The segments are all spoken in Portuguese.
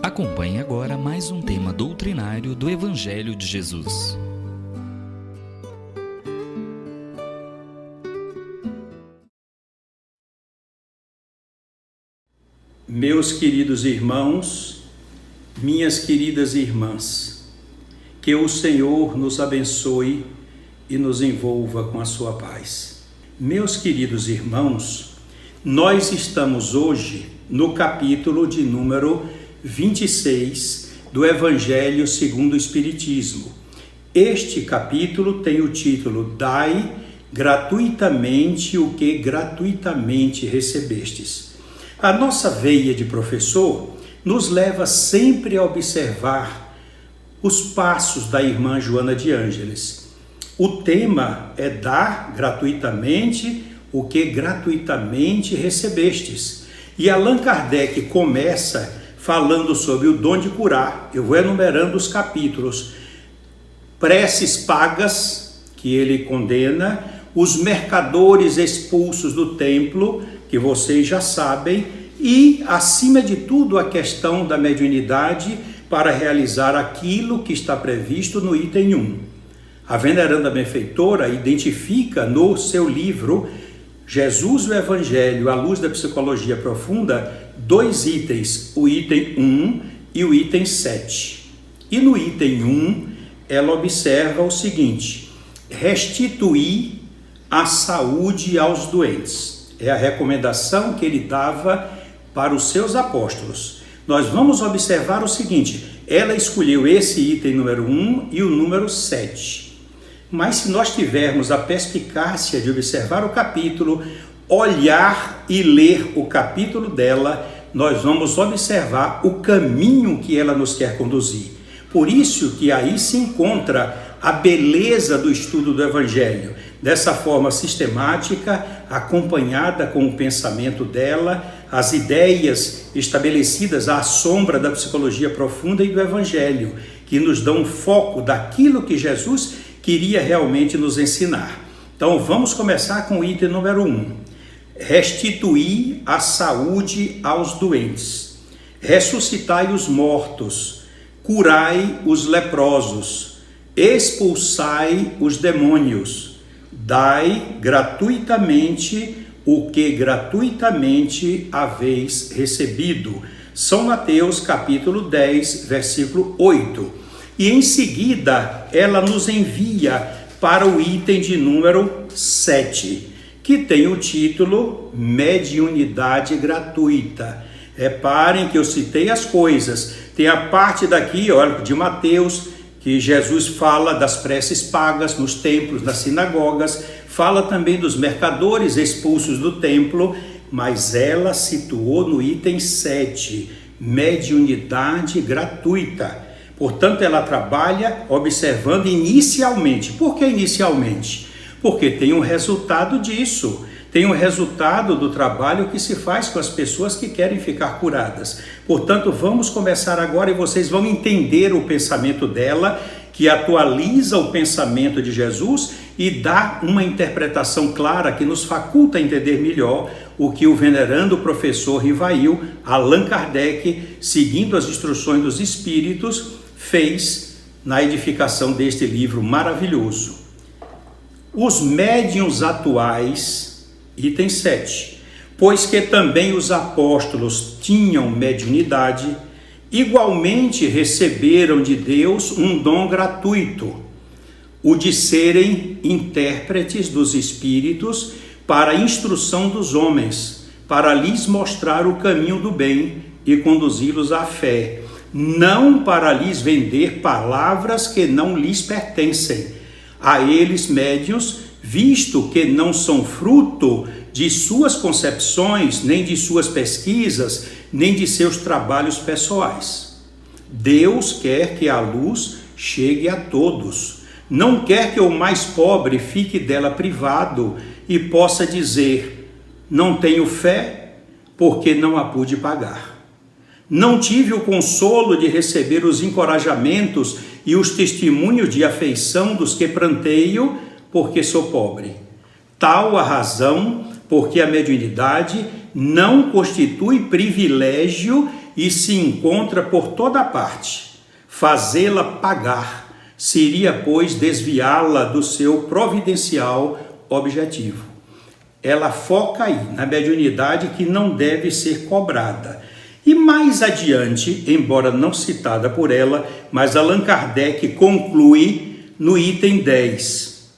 Acompanhe agora mais um tema doutrinário do Evangelho de Jesus. Meus queridos irmãos, minhas queridas irmãs, que o Senhor nos abençoe e nos envolva com a sua paz. Meus queridos irmãos, nós estamos hoje no capítulo de número 26 do Evangelho segundo o Espiritismo. Este capítulo tem o título Dai gratuitamente o que gratuitamente recebestes. A nossa veia de professor nos leva sempre a observar os passos da irmã Joana de Ângeles. O tema é dar gratuitamente o que gratuitamente recebestes. E Allan Kardec começa falando sobre o dom de curar. Eu vou enumerando os capítulos. Preces pagas, que ele condena, os mercadores expulsos do templo, que vocês já sabem, e, acima de tudo, a questão da mediunidade para realizar aquilo que está previsto no item 1. A veneranda benfeitora identifica no seu livro Jesus o Evangelho à luz da psicologia profunda dois itens, o item 1 e o item 7. E no item 1 ela observa o seguinte: restituir a saúde aos doentes. É a recomendação que ele dava para os seus apóstolos. Nós vamos observar o seguinte: ela escolheu esse item número 1 e o número 7. Mas se nós tivermos a perspicácia de observar o capítulo, olhar e ler o capítulo dela, nós vamos observar o caminho que ela nos quer conduzir. Por isso que aí se encontra a beleza do estudo do Evangelho, dessa forma sistemática, acompanhada com o pensamento dela, as ideias estabelecidas à sombra da psicologia profunda e do Evangelho, que nos dão um foco daquilo que Jesus queria realmente nos ensinar. Então vamos começar com o item número 1. Restituir a saúde aos doentes. Ressuscitai os mortos. Curai os leprosos. Expulsai os demônios. Dai gratuitamente o que gratuitamente haveis recebido. São Mateus capítulo 10, versículo 8. E em seguida ela nos envia para o item de número 7, que tem o título Mediunidade Gratuita. Reparem que eu citei as coisas. Tem a parte daqui, olha, de Mateus, que Jesus fala das preces pagas nos templos, nas sinagogas, fala também dos mercadores expulsos do templo, mas ela situou no item 7, mediunidade gratuita. Portanto, ela trabalha observando inicialmente. Por que inicialmente? Porque tem um resultado disso. Tem um resultado do trabalho que se faz com as pessoas que querem ficar curadas. Portanto, vamos começar agora e vocês vão entender o pensamento dela, que atualiza o pensamento de Jesus e dá uma interpretação clara que nos faculta entender melhor o que o venerando professor Rivail, Allan Kardec, seguindo as instruções dos Espíritos, fez na edificação deste livro maravilhoso. Os médiuns atuais, item 7, pois que também os apóstolos tinham mediunidade, igualmente receberam de Deus um dom gratuito, o de serem intérpretes dos Espíritos para a instrução dos homens, para lhes mostrar o caminho do bem e conduzi-los à fé, não para lhes vender palavras que não lhes pertencem. A eles médiuns, visto que não são fruto de suas concepções, nem de suas pesquisas, nem de seus trabalhos pessoais. Deus quer que a luz chegue a todos. Não quer que o mais pobre fique dela privado e possa dizer: não tenho fé porque não a pude pagar. Não tive o consolo de receber os encorajamentos e os testemunhos de afeição dos que pranteio, porque sou pobre. Tal a razão porque a mediunidade não constitui privilégio e se encontra por toda parte. Fazê-la pagar seria, pois, desviá-la do seu providencial objetivo. Ela foca aí na mediunidade que não deve ser cobrada. E mais adiante, embora não citada por ela, mas Allan Kardec conclui no item 10.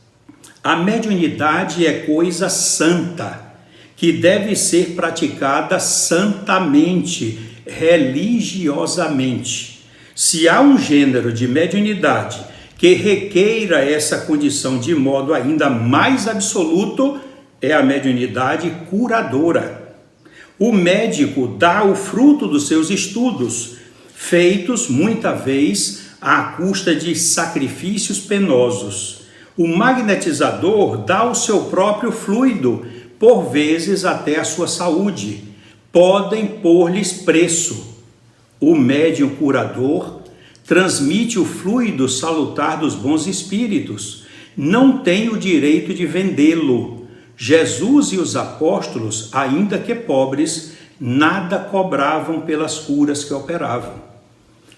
A mediunidade é coisa santa, que deve ser praticada santamente, religiosamente. Se há um gênero de mediunidade que requeira essa condição de modo ainda mais absoluto, é a mediunidade curadora. O médico dá o fruto dos seus estudos, feitos muita vez à custa de sacrifícios penosos. O magnetizador dá o seu próprio fluido, por vezes até a sua saúde. Podem pôr-lhes preço. O médium curador transmite o fluido salutar dos bons espíritos. Não tem o direito de vendê-lo. Jesus e os apóstolos, ainda que pobres, nada cobravam pelas curas que operavam.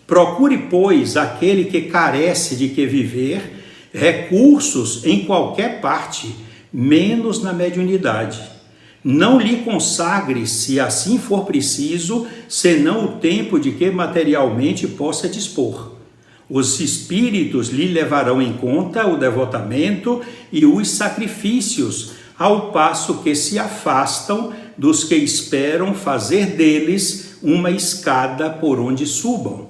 Procure, pois, aquele que carece de que viver, recursos em qualquer parte, menos na mediunidade. Não lhe consagre, se assim for preciso, senão o tempo de que materialmente possa dispor. Os espíritos lhe levarão em conta o devotamento e os sacrifícios, ao passo que se afastam dos que esperam fazer deles uma escada por onde subam.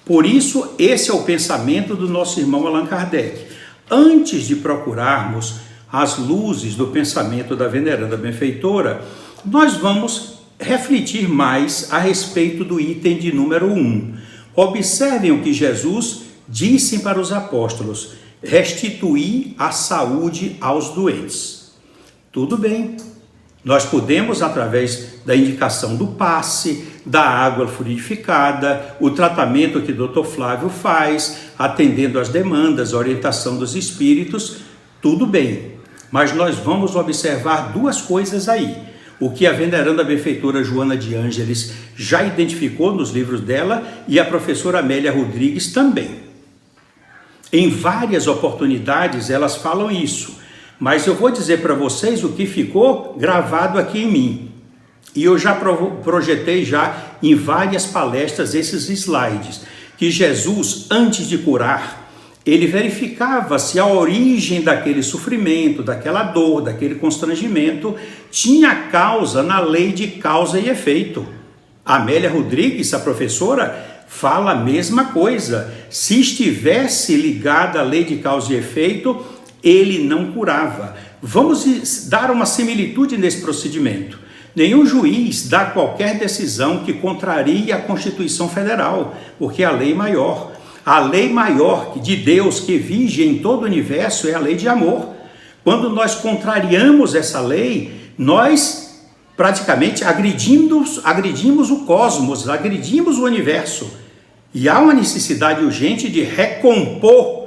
Por isso, esse é o pensamento do nosso irmão Allan Kardec. Antes de procurarmos as luzes do pensamento da veneranda benfeitora, nós vamos refletir mais a respeito do item de número 1. Observem o que Jesus disse para os apóstolos: restituir a saúde aos doentes. Tudo bem, nós podemos, através da indicação do passe, da água fluidificada, o tratamento que o Dr. Flávio faz, atendendo às demandas, a orientação dos espíritos, tudo bem. Mas nós vamos observar duas coisas aí. O que a veneranda benfeitora Joana de Ângeles já identificou nos livros dela e a professora Amélia Rodrigues também. Em várias oportunidades elas falam isso. Mas eu vou dizer para vocês o que ficou gravado aqui em mim. E eu já projetei já em várias palestras esses slides. Que Jesus, antes de curar, ele verificava se a origem daquele sofrimento, daquela dor, daquele constrangimento, tinha causa na lei de causa e efeito. A Amélia Rodrigues, a professora, fala a mesma coisa. Se estivesse ligada à lei de causa e efeito, ele não curava. Vamos dar uma similitude nesse procedimento. Nenhum juiz dá qualquer decisão que contrarie a Constituição Federal, porque é a lei maior. A lei maior de Deus que vige em todo o universo é a lei de amor. Quando nós contrariamos essa lei, nós praticamente agredimos o cosmos, agredimos o universo. E há uma necessidade urgente de recompor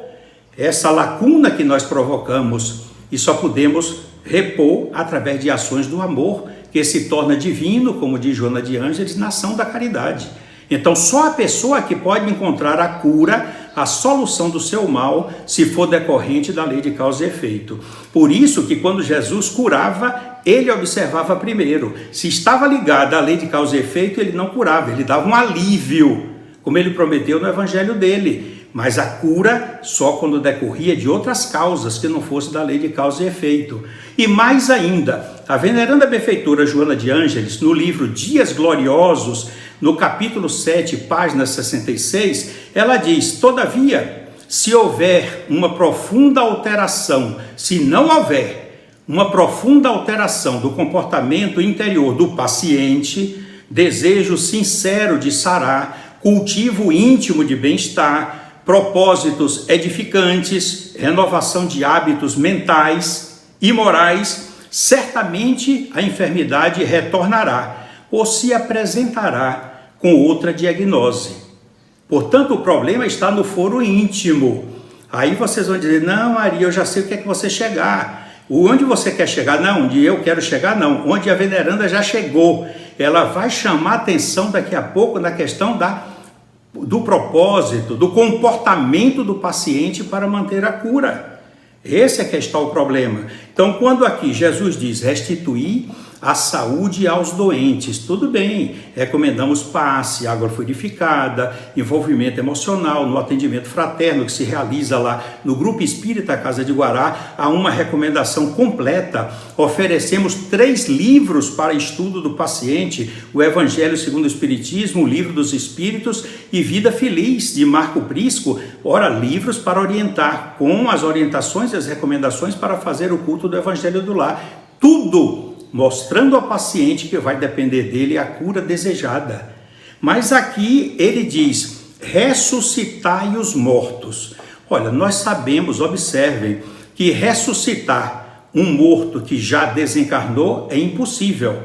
essa lacuna que nós provocamos, e só podemos repor através de ações do amor, que se torna divino, como diz Joana de Ângeles, na ação da caridade. Então só a pessoa que pode encontrar a cura, a solução do seu mal, se for decorrente da lei de causa e efeito. Por isso que quando Jesus curava, ele observava primeiro. Se estava ligado à lei de causa e efeito, ele não curava, ele dava um alívio, como ele prometeu no evangelho dele. Mas a cura só quando decorria de outras causas que não fosse da lei de causa e efeito. E mais ainda, a veneranda benfeitora Joana de Ângeles, no livro Dias Gloriosos, no capítulo 7, página 66, ela diz: todavia, se houver uma profunda alteração, se não houver uma profunda alteração do comportamento interior do paciente, desejo sincero de sarar, cultivo íntimo de bem-estar, propósitos edificantes, renovação de hábitos mentais e morais, certamente a enfermidade retornará ou se apresentará com outra diagnose. Portanto, o problema está no foro íntimo. Aí vocês vão dizer: não, Maria, eu já sei o que é que você chegar. Onde você quer chegar? Não, onde eu quero chegar, não. Onde a veneranda já chegou. Ela vai chamar atenção daqui a pouco na questão do propósito, do comportamento do paciente para manter a cura. Esse é que está o problema. Então, quando aqui Jesus diz restituir a saúde aos doentes, tudo bem, recomendamos passe, água fluidificada, envolvimento emocional no atendimento fraterno que se realiza lá no Grupo Espírita Casa de Guará. Há uma recomendação completa. Oferecemos 3 livros para estudo do paciente: o Evangelho segundo o Espiritismo, o Livro dos Espíritos e Vida Feliz, de Marco Prisco. Ora, livros para orientar, com as orientações e as recomendações para fazer o culto do Evangelho do Lar. Tudo mostrando ao paciente que vai depender dele a cura desejada. Mas aqui ele diz, ressuscitai os mortos. Olha, nós sabemos, observem, que ressuscitar um morto que já desencarnou é impossível.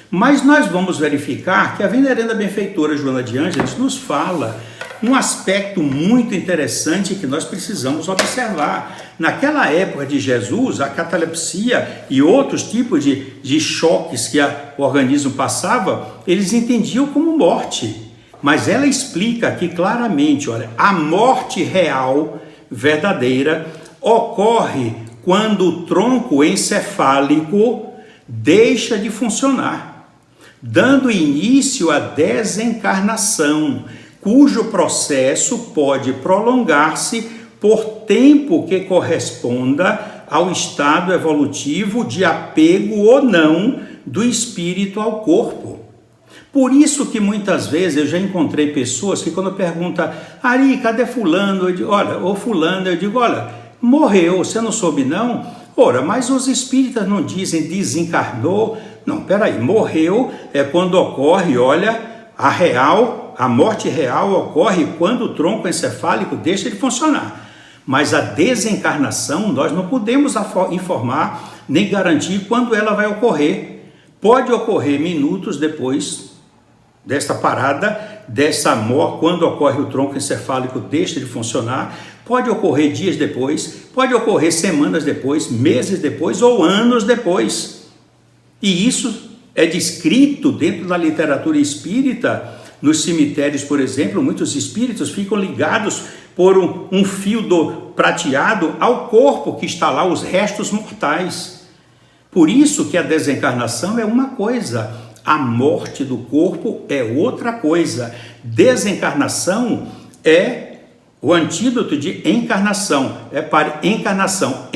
Mas nós vamos verificar que a veneranda benfeitora Joana de Ângeles nos fala um aspecto muito interessante que nós precisamos observar. Naquela época de Jesus, a catalepsia e outros tipos de choques que o organismo passava, eles entendiam como morte. Mas ela explica aqui claramente, olha, a morte real, verdadeira, ocorre quando o tronco encefálico deixa de funcionar, dando início à desencarnação, cujo processo pode prolongar-se por tempo que corresponda ao estado evolutivo de apego ou não do espírito ao corpo. Por isso que muitas vezes eu já encontrei pessoas que quando perguntam, Ari, cadê fulano? Eu digo, olha, ou fulano, eu digo, olha, morreu, você não soube não? Ora, mas os espíritas não dizem desencarnou? Não, peraí, morreu é quando ocorre, olha, a morte real ocorre quando o tronco encefálico deixa de funcionar. Mas a desencarnação nós não podemos informar nem garantir quando ela vai ocorrer. Pode ocorrer minutos depois desta parada, dessa morte, quando ocorre o tronco encefálico deixa de funcionar, pode ocorrer dias depois, pode ocorrer semanas depois, meses depois ou anos depois. E isso é descrito dentro da literatura espírita. Nos cemitérios, por exemplo, muitos espíritos ficam ligados por um fio prateado ao corpo que está lá, os restos mortais. Por isso que a desencarnação é uma coisa, a morte do corpo é outra coisa. Desencarnação é o antídoto de encarnação, é para encarnação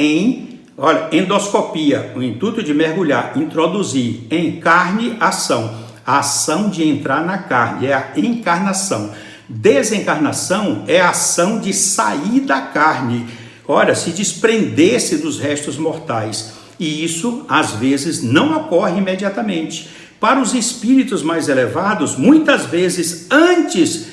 endoscopia, o intuito de mergulhar, introduzir em carne ação. A ação de entrar na carne é a encarnação. Desencarnação é a ação de sair da carne. Olha, se desprender-se dos restos mortais. E isso, às vezes, não ocorre imediatamente. Para os espíritos mais elevados, muitas vezes, antes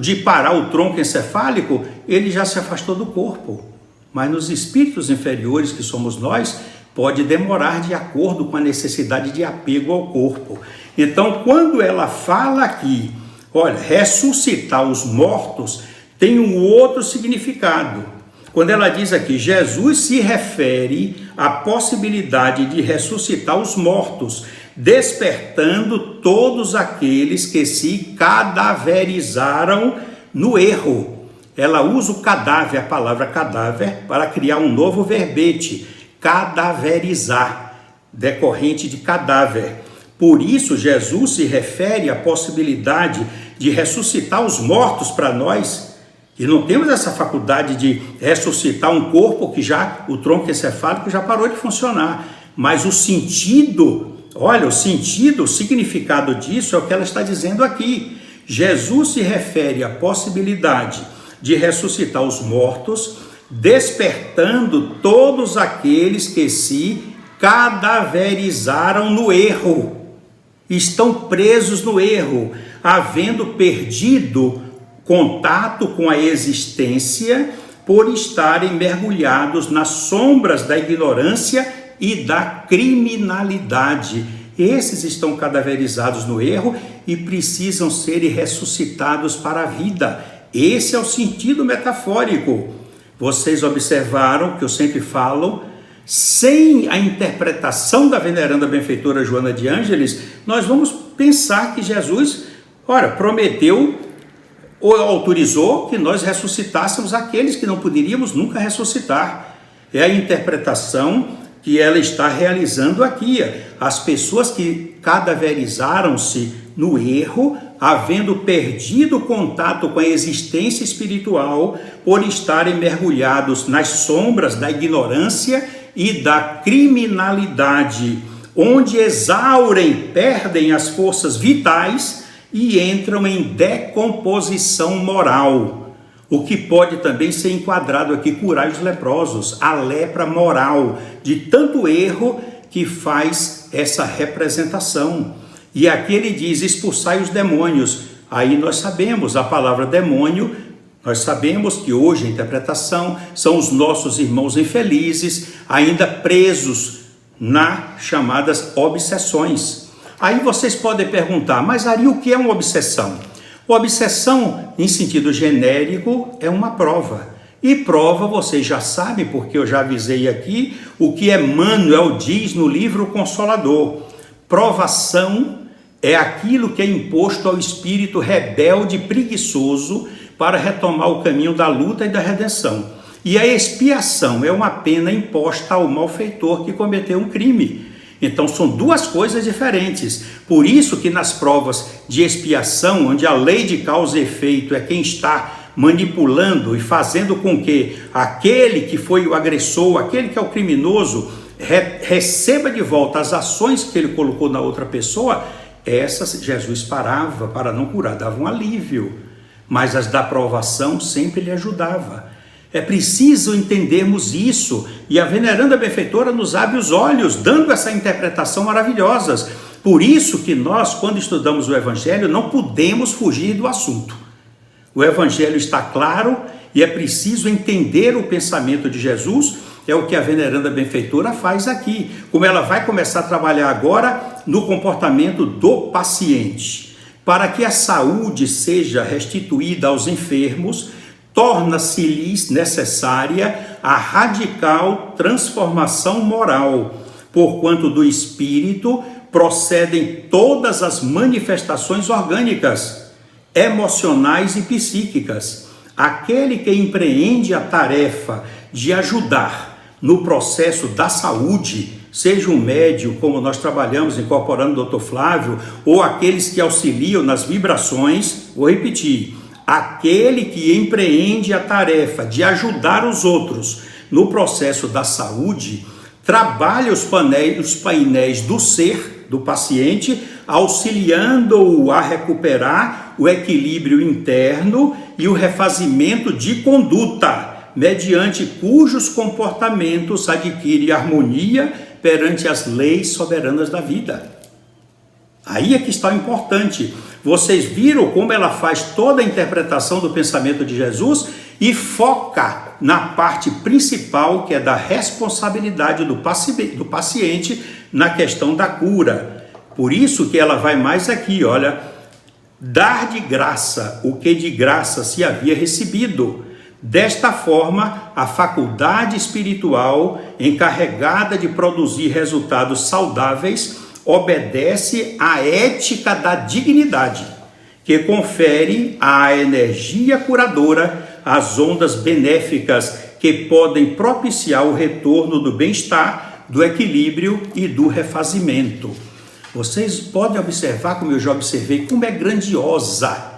de parar o tronco encefálico, ele já se afastou do corpo. Mas nos espíritos inferiores, que somos nós, pode demorar de acordo com a necessidade de apego ao corpo. Então, quando ela fala aqui, olha, ressuscitar os mortos, tem um outro significado. Quando ela diz aqui, Jesus se refere à possibilidade de ressuscitar os mortos, despertando todos aqueles que se cadaverizaram no erro. Ela usa o cadáver, a palavra cadáver, para criar um novo verbete, cadaverizar, decorrente de cadáver. Por isso, Jesus se refere à possibilidade de ressuscitar os mortos para nós, e não temos essa faculdade de ressuscitar um corpo que já, o tronco encefálico já parou de funcionar. Mas o sentido, olha, o significado disso é o que ela está dizendo aqui. Jesus se refere à possibilidade de ressuscitar os mortos, despertando todos aqueles que se cadaverizaram no erro. Estão presos no erro, havendo perdido contato com a existência por estarem mergulhados nas sombras da ignorância e da criminalidade. Esses estão cadaverizados no erro e precisam ser ressuscitados para a vida. Esse é o sentido metafórico. Vocês observaram que eu sempre falo Sem a interpretação da veneranda benfeitora Joana de Ângeles, nós vamos pensar que Jesus, prometeu ou autorizou que nós ressuscitássemos aqueles que não poderíamos nunca ressuscitar. É a interpretação que ela está realizando aqui. As pessoas que cadaverizaram-se no erro, havendo perdido o contato com a existência espiritual, por estarem mergulhados nas sombras da ignorância e da criminalidade, onde exaurem, perdem as forças vitais e entram em decomposição moral. O que pode também ser enquadrado aqui, curar os leprosos, a lepra moral, de tanto erro que faz essa representação. E aqui ele diz, expulsai os demônios. Aí nós sabemos, a palavra demônio, nós sabemos que hoje a interpretação são os nossos irmãos infelizes, ainda presos nas chamadas obsessões. Aí vocês podem perguntar, mas Ari, o que é uma obsessão? Obsessão, em sentido genérico, é uma prova. E prova, vocês já sabem, porque eu já avisei aqui, o que Emmanuel diz no livro Consolador. Provação é aquilo que é imposto ao espírito rebelde e preguiçoso para retomar o caminho da luta e da redenção. E a expiação é uma pena imposta ao malfeitor que cometeu um crime. Então são duas coisas diferentes. Por isso que nas provas de expiação, onde a lei de causa e efeito é quem está manipulando e fazendo com que aquele que foi o agressor, aquele que é o criminoso, receba de volta as ações que ele colocou na outra pessoa, essas Jesus parava para não curar, dava um alívio. Mas as da provação sempre lhe ajudava. É preciso entendermos isso, e a veneranda benfeitora nos abre os olhos, dando essa interpretação maravilhosa. Por isso que nós, quando estudamos o Evangelho, não podemos fugir do assunto. O Evangelho está claro e é preciso entender o pensamento de Jesus, é o que a veneranda benfeitora faz aqui, como ela vai começar a trabalhar agora no comportamento do paciente. Para que a saúde seja restituída aos enfermos, torna-se-lhes necessária a radical transformação moral, porquanto do espírito procedem todas as manifestações orgânicas, emocionais e psíquicas. Aquele que empreende a tarefa de ajudar no processo da saúde, seja um médium, como nós trabalhamos incorporando o Dr. Flávio, ou aqueles que auxiliam nas vibrações, vou repetir, aquele que empreende a tarefa de ajudar os outros no processo da saúde, trabalha os painéis do ser, do paciente, auxiliando-o a recuperar o equilíbrio interno e o refazimento de conduta, mediante cujos comportamentos adquire harmonia perante as leis soberanas da vida. Aí é que está o importante. Vocês viram como ela faz toda a interpretação do pensamento de Jesus e foca na parte principal, que é da responsabilidade do paciente na questão da cura. Por isso que ela vai mais aqui, olha, dar de graça o que de graça se havia recebido. Desta forma, a faculdade espiritual encarregada de produzir resultados saudáveis obedece à ética da dignidade, que confere à energia curadora as ondas benéficas que podem propiciar o retorno do bem-estar, do equilíbrio e do refazimento. Vocês podem observar, como eu já observei, como é grandiosa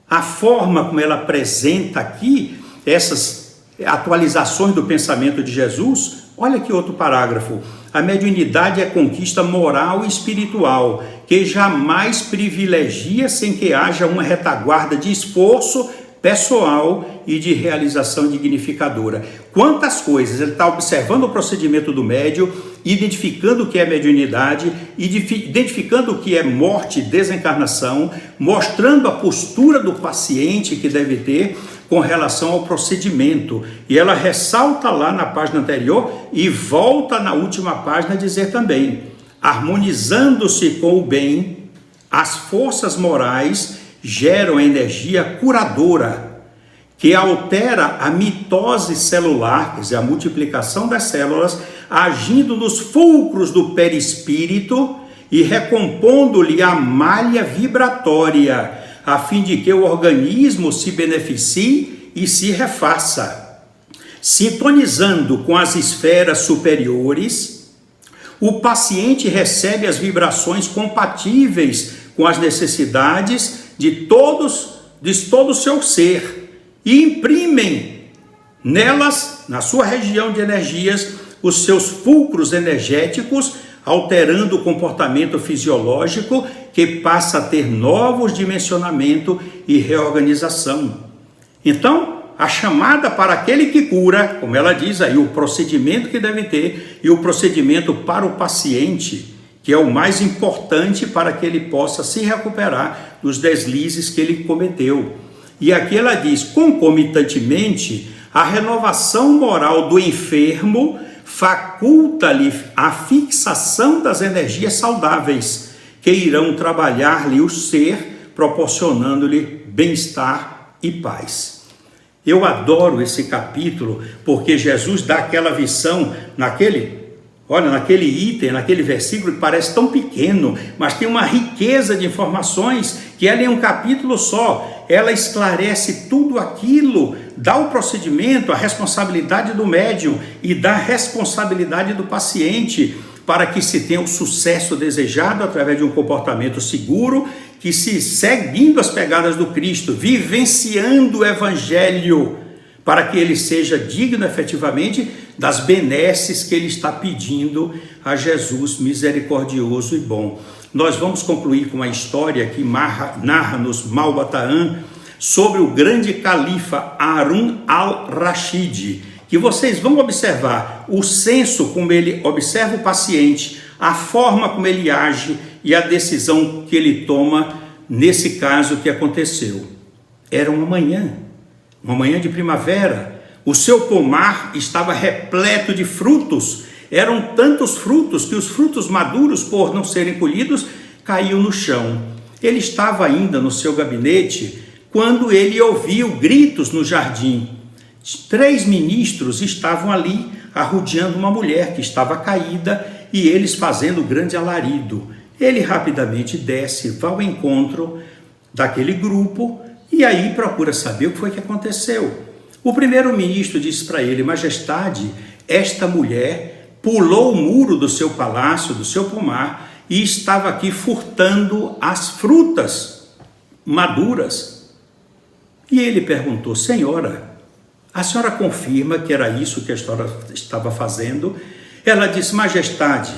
a forma como ela apresenta aqui essas atualizações do pensamento de Jesus. Olha aqui outro parágrafo. A mediunidade é conquista moral e espiritual, que jamais privilegia sem que haja uma retaguarda de esforço pessoal e de realização dignificadora. Quantas coisas! Ele está observando o procedimento do médium, identificando o que é mediunidade, identificando o que é morte e desencarnação, mostrando a postura do paciente que deve ter com relação ao procedimento. E ela ressalta lá na página anterior e volta na última página a dizer também: harmonizando-se com o bem, as forças morais geram a energia curadora, que altera a mitose celular, quer dizer, a multiplicação das células, agindo nos fulcros do perispírito e recompondo-lhe a malha vibratória, a fim de que o organismo se beneficie e se refaça. Sintonizando com as esferas superiores, o paciente recebe as vibrações compatíveis com as necessidades de todo o seu ser e imprimem nelas, na sua região de energias, os seus fulcros energéticos, alterando o comportamento fisiológico que passa a ter novos dimensionamento e reorganização. Então, a chamada para aquele que cura, como ela diz aí, o procedimento que deve ter e o procedimento para o paciente, que é o mais importante para que ele possa se recuperar dos deslizes que ele cometeu. E aqui ela diz, concomitantemente, a renovação moral do enfermo faculta-lhe a fixação das energias saudáveis, que irão trabalhar-lhe o ser, proporcionando-lhe bem-estar e paz. Eu adoro esse capítulo, porque Jesus dá aquela visão naquele item, naquele versículo que parece tão pequeno, mas tem uma riqueza de informações, que ela é um capítulo só, ela esclarece tudo aquilo, dá o procedimento, a responsabilidade do médium e dá a responsabilidade do paciente, para que se tenha o sucesso desejado através de um comportamento seguro, que se seguindo as pegadas do Cristo, vivenciando o Evangelho, para que ele seja digno efetivamente das benesses que ele está pedindo a Jesus misericordioso e bom. Nós vamos concluir com uma história que narra-nos Malbataan sobre o grande califa Harun al-Rashid, que vocês vão observar o senso como ele observa o paciente, a forma como ele age e a decisão que ele toma nesse caso que aconteceu. Era uma manhã de primavera, o seu pomar estava repleto de frutos, eram tantos frutos que os frutos maduros, por não serem colhidos, caíam no chão. Ele estava ainda no seu gabinete quando ele ouviu gritos no jardim. 3 ministros estavam ali arrodeando uma mulher que estava caída e eles fazendo grande alarido. Ele rapidamente desce, vai ao encontro daquele grupo e aí procura saber o que foi que aconteceu. O primeiro-ministro disse para ele: Majestade, esta mulher pulou o muro do seu palácio, do seu pomar, e estava aqui furtando as frutas maduras. E ele perguntou: Senhora, a senhora confirma que era isso que a senhora estava fazendo? Ela disse: Majestade,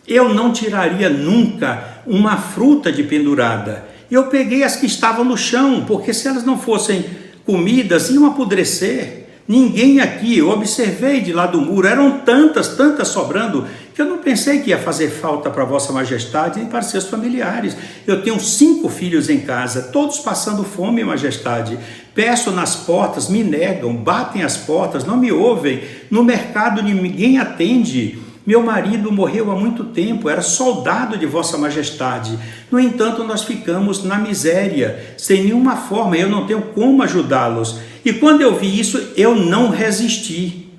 eu não tiraria nunca uma fruta de pendurada. Eu peguei as que estavam no chão, porque se elas não fossem comidas, iam apodrecer. Ninguém aqui, eu observei de lá do muro, eram tantas sobrando, que eu não pensei que ia fazer falta para Vossa Majestade nem para seus familiares. Eu tenho 5 filhos em casa, todos passando fome, Majestade. Peço nas portas, me negam, batem as portas, não me ouvem. No mercado ninguém atende. Meu marido morreu há muito tempo, era soldado de Vossa Majestade. No entanto, nós ficamos na miséria, sem nenhuma forma, eu não tenho como ajudá-los. E quando eu vi isso, eu não resisti.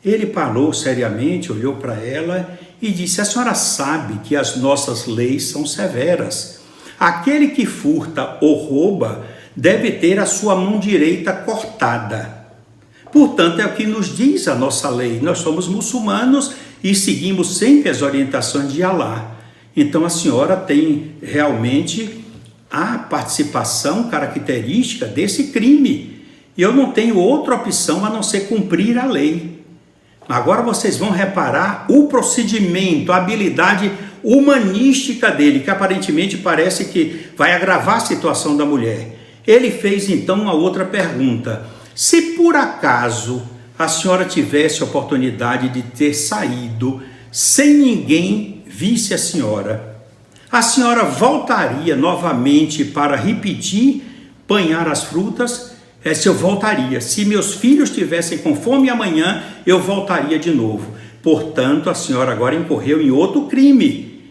Ele parou seriamente, olhou para ela e disse: a senhora sabe que as nossas leis são severas. Aquele que furta ou rouba deve ter a sua mão direita cortada. Portanto, é o que nos diz a nossa lei. Nós somos muçulmanos e seguimos sempre as orientações de Alá. Então a senhora tem realmente a participação característica desse crime. E eu não tenho outra opção a não ser cumprir a lei. Agora vocês vão reparar o procedimento, a habilidade humanística dele, que aparentemente parece que vai agravar a situação da mulher. Ele fez então uma outra pergunta: se por acaso a senhora tivesse a oportunidade de ter saído sem ninguém visse a senhora voltaria novamente para repetir, apanhar as frutas? Se eu voltaria. Se meus filhos estivessem com fome amanhã, eu voltaria de novo. Portanto, a senhora agora incorreu em outro crime,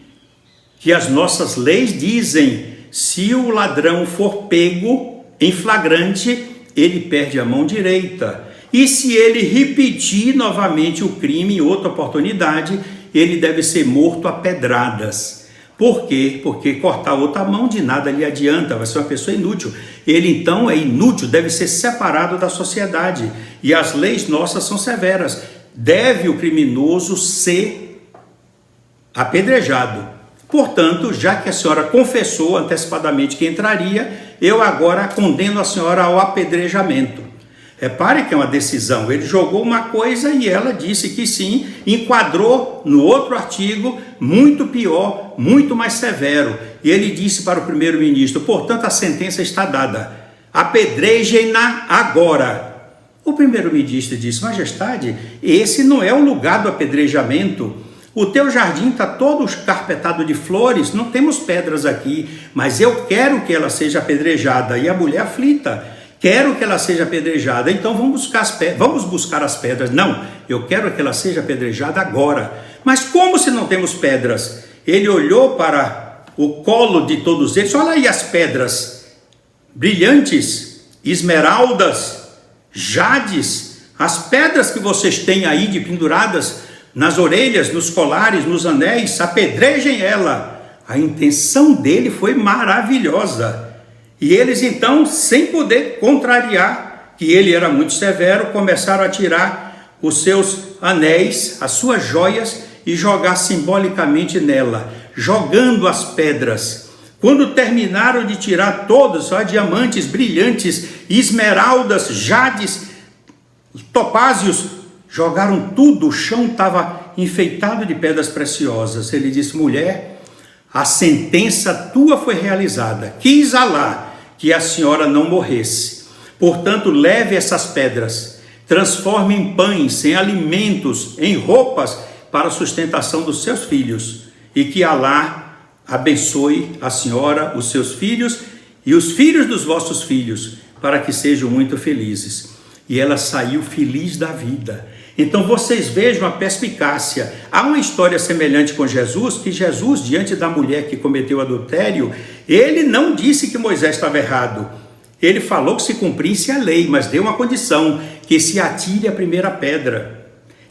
que as nossas leis dizem: se o ladrão for pego em flagrante, ele perde a mão direita. E se ele repetir novamente o crime em outra oportunidade, ele deve ser morto a pedradas. Por quê? Porque cortar outra mão de nada lhe adianta, vai ser uma pessoa inútil. Ele então é inútil, deve ser separado da sociedade. E as leis nossas são severas. Deve o criminoso ser apedrejado. Portanto, já que a senhora confessou antecipadamente que entraria, eu agora condeno a senhora ao apedrejamento. Repare que é uma decisão, ele jogou uma coisa e ela disse que sim, enquadrou no outro artigo, muito pior, muito mais severo. E ele disse para o primeiro-ministro, portanto a sentença está dada, apedrejem-na agora. O primeiro-ministro disse, majestade, esse não é o lugar do apedrejamento. O teu jardim está todo escarpetado de flores, não temos pedras aqui, mas eu quero que ela seja apedrejada. E a mulher aflita, quero que ela seja apedrejada, então vamos buscar as pedras. Não, eu quero que ela seja apedrejada agora. Mas como se não temos pedras? Ele olhou para o colo de todos eles, olha aí as pedras, brilhantes, esmeraldas, jades, as pedras que vocês têm aí de penduradas nas orelhas, nos colares, nos anéis, apedrejem ela. A intenção dele foi maravilhosa. E eles então, sem poder contrariar, que ele era muito severo, começaram a tirar os seus anéis, as suas joias e jogar simbolicamente nela, jogando as pedras. Quando terminaram de tirar todos, só diamantes brilhantes, esmeraldas, jades, topázios, jogaram tudo, o chão estava enfeitado de pedras preciosas. Ele disse, mulher, a sentença tua foi realizada. Quis Alá que a senhora não morresse. Portanto, leve essas pedras, transforme em pães, em alimentos, em roupas para a sustentação dos seus filhos. E que Alá abençoe a senhora, os seus filhos e os filhos dos vossos filhos, para que sejam muito felizes. E ela saiu feliz da vida. Então vocês vejam a perspicácia. Há uma história semelhante com Jesus, que Jesus, diante da mulher que cometeu adultério, ele não disse que Moisés estava errado. Ele falou que se cumprisse a lei, mas deu uma condição, que se atire a primeira pedra.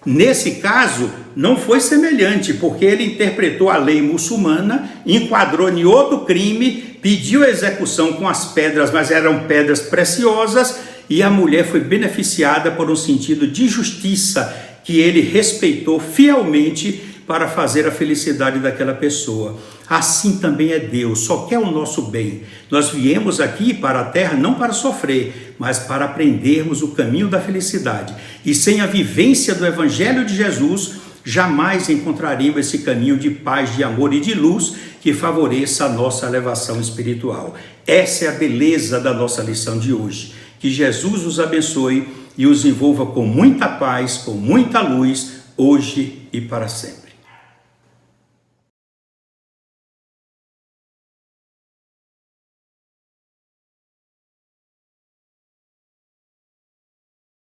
Nesse caso, não foi semelhante, porque ele interpretou a lei muçulmana, enquadrou em outro crime, pediu a execução com as pedras, mas eram pedras preciosas, e a mulher foi beneficiada por um sentido de justiça que ele respeitou fielmente para fazer a felicidade daquela pessoa. Assim também é Deus, só quer o nosso bem. Nós viemos aqui para a terra não para sofrer, mas para aprendermos o caminho da felicidade. E sem a vivência do Evangelho de Jesus, jamais encontraremos esse caminho de paz, de amor e de luz que favoreça a nossa elevação espiritual. Essa é a beleza da nossa lição de hoje. Que Jesus os abençoe e os envolva com muita paz, com muita luz, hoje e para sempre.